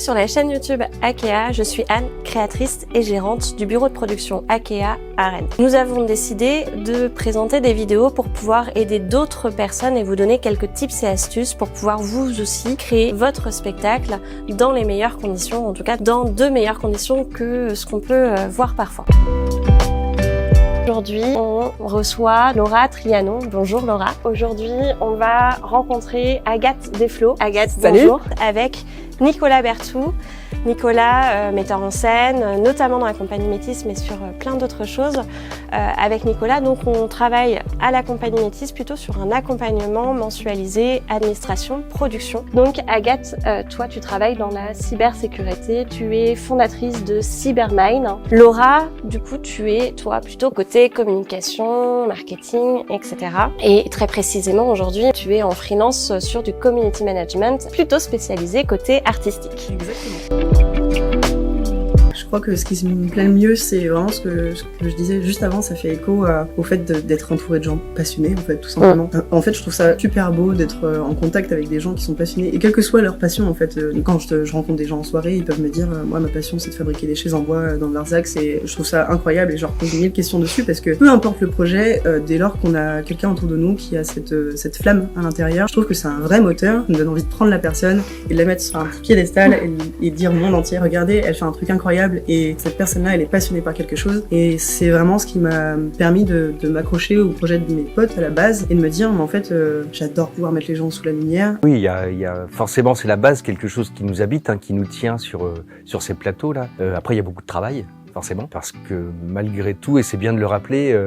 sur la chaîne YouTube Akea, je suis Anne, créatrice et gérante du bureau de production Akea à Rennes. Nous avons décidé de présenter des vidéos pour pouvoir aider d'autres personnes et vous donner quelques tips et astuces pour pouvoir vous aussi créer votre spectacle dans les meilleures conditions, en tout cas dans de meilleures conditions que ce qu'on peut voir parfois. Aujourd'hui, on reçoit Laura Triano. Bonjour Laura. Aujourd'hui, on va rencontrer Agathe Desflots. Agathe, salut. Bonjour. Avec Nicolas Berthou. Nicolas, metteur en scène, notamment dans la compagnie Métis, mais sur plein d'autres choses. Avec Nicolas, donc on travaille à la compagnie Métis plutôt sur un accompagnement mensualisé, administration, production. Donc Agathe, toi tu travailles dans la cybersécurité, tu es fondatrice de Cybermine. Laura, du coup tu es toi plutôt côté communication, marketing, etc. Et très précisément aujourd'hui, tu es en freelance sur du community management, plutôt spécialisé côté artistique. Exactement. Je crois que ce qui me plaît le mieux, c'est vraiment ce que je disais juste avant, ça fait écho au fait d'être entouré de gens passionnés, en fait, tout simplement. En fait, je trouve ça super beau d'être en contact avec des gens qui sont passionnés, et quelle que soit leur passion, en fait. Quand je rencontre des gens en soirée, ils peuvent me dire, moi, ma passion, c'est de fabriquer des chaises en bois dans Larzac, et je trouve ça incroyable, et je leur pose 1000 questions dessus, parce que peu importe le projet, dès lors qu'on a quelqu'un autour de nous qui a cette flamme à l'intérieur, je trouve que c'est un vrai moteur, qui me donne envie de prendre la personne, et de la mettre sur un petit piédestal, et dire au monde entier, regardez, elle fait un truc incroyable, et cette personne-là, elle est passionnée par quelque chose. Et c'est vraiment ce qui m'a permis de m'accrocher au projet de mes potes à la base et de me dire, mais en fait, j'adore pouvoir mettre les gens sous la lumière. Oui, il y a forcément, c'est la base, quelque chose qui nous habite, qui nous tient sur ces plateaux-là. Après, il y a beaucoup de travail. Forcément, parce que malgré tout, et c'est bien de le rappeler,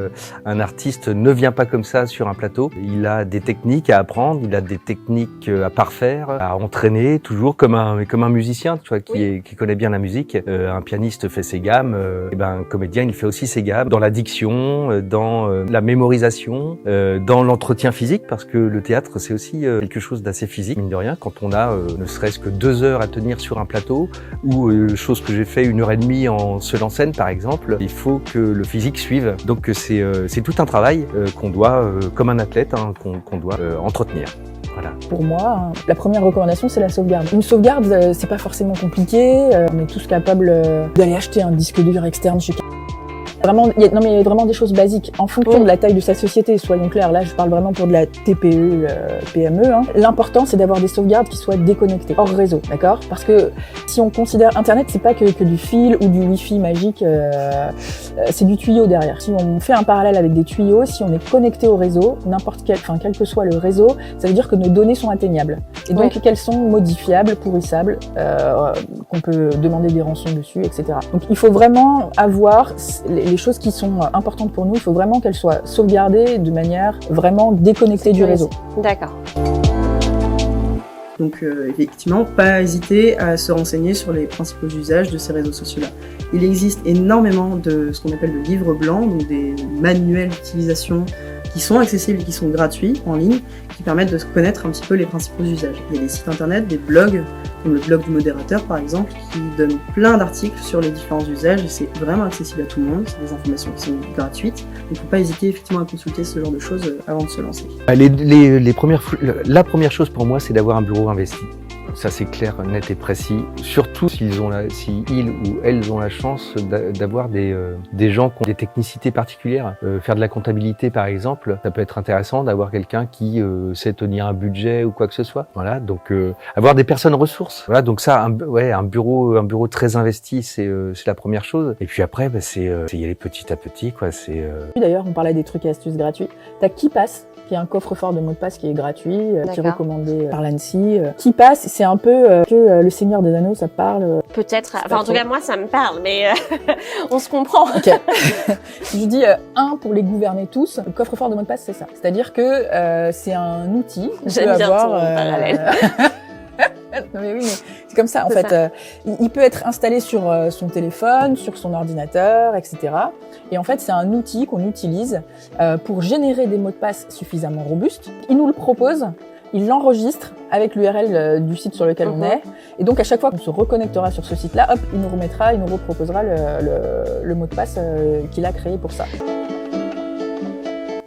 un artiste ne vient pas comme ça sur un plateau. Il a des techniques à apprendre, il a des techniques à parfaire, à entraîner, toujours comme un musicien, tu vois, qui connaît bien la musique. Un pianiste fait ses gammes, et un comédien, il fait aussi ses gammes dans la diction, dans la mémorisation, dans l'entretien physique, parce que le théâtre, c'est aussi quelque chose d'assez physique, mine de rien. Quand on a ne serait-ce que 2 heures à tenir sur un plateau, ou chose que j'ai fait 1h30 en se lançant, par exemple, il faut que le physique suive. Donc c'est tout un travail qu'on doit, comme un athlète, qu'on doit entretenir. Voilà. Pour moi, la première recommandation, c'est la sauvegarde. Une sauvegarde, c'est pas forcément compliqué. On est tous capables d'aller acheter un disque dur externe chez vraiment, il y a vraiment des choses basiques. En fonction de la taille de sa société, soyons clairs, là je parle vraiment pour de la TPE, PME. L'important c'est d'avoir des sauvegardes qui soient déconnectées, hors réseau, d'accord? Parce que si on considère Internet, c'est pas que du fil ou du Wi-Fi magique, c'est du tuyau derrière. Si on fait un parallèle avec des tuyaux, si on est connecté au réseau, quel que soit le réseau, ça veut dire que nos données sont atteignables. Et donc qu'elles sont modifiables, pourrissables, qu'on peut demander des rançons dessus, etc. Donc il faut vraiment avoir les choses qui sont importantes pour nous, il faut vraiment qu'elles soient sauvegardées de manière vraiment déconnectée du réseau. D'accord. Donc effectivement, pas hésiter à se renseigner sur les principaux usages de ces réseaux sociaux-là. Il existe énormément de ce qu'on appelle de livres blancs, donc des manuels d'utilisation qui sont accessibles et qui sont gratuits en ligne, qui permettent de connaître un petit peu les principaux usages. Il y a des sites internet, des blogs, comme le blog du modérateur par exemple, qui donnent plein d'articles sur les différents usages et c'est vraiment accessible à tout le monde, c'est des informations qui sont gratuites. Donc il ne faut pas hésiter effectivement à consulter ce genre de choses avant de se lancer. La première chose pour moi, c'est d'avoir un bureau investi. Ça c'est clair, net et précis. Surtout si ils ou elles ont la chance d'avoir des gens qui ont des technicités particulières. Faire de la comptabilité par exemple, ça peut être intéressant d'avoir quelqu'un qui sait tenir un budget ou quoi que ce soit. Voilà, donc avoir des personnes ressources. Voilà, donc ça, un bureau très investi, c'est la première chose. Et puis après, c'est y aller petit à petit, quoi. D'ailleurs, on parlait des trucs et astuces gratuits. T'as KeePass, qui est un coffre-fort de mots de passe qui est gratuit, qui est recommandé par l'ANSSI. KeePass, c'est un peu que le Seigneur des Anneaux, ça parle. Peut-être, enfin en tout cas moi ça me parle, mais on se comprend. Okay. Je dis pour les gouverner tous, le coffre-fort de mots de passe, c'est ça. C'est-à-dire que c'est un outil. J'aime bien ton parallèle. Non mais oui, mais c'est comme ça en fait. Il peut être installé sur son téléphone, sur son ordinateur, etc. Et en fait, c'est un outil qu'on utilise pour générer des mots de passe suffisamment robustes. Il nous le propose, il l'enregistre avec l'URL du site sur lequel on est. Et donc à chaque fois qu'on se reconnectera sur ce site-là, hop, il nous reproposera le mot de passe qu'il a créé pour ça.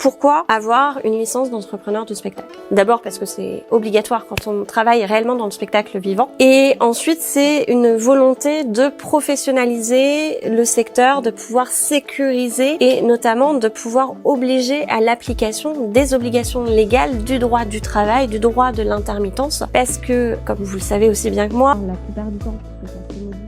Pourquoi avoir une licence d'entrepreneur de spectacle? D'abord parce que c'est obligatoire quand on travaille réellement dans le spectacle vivant. Et ensuite, c'est une volonté de professionnaliser le secteur, de pouvoir sécuriser et notamment de pouvoir obliger à l'application des obligations légales du droit du travail, du droit de l'intermittence. Parce que, comme vous le savez aussi bien que moi, la plupart du temps, parce que ça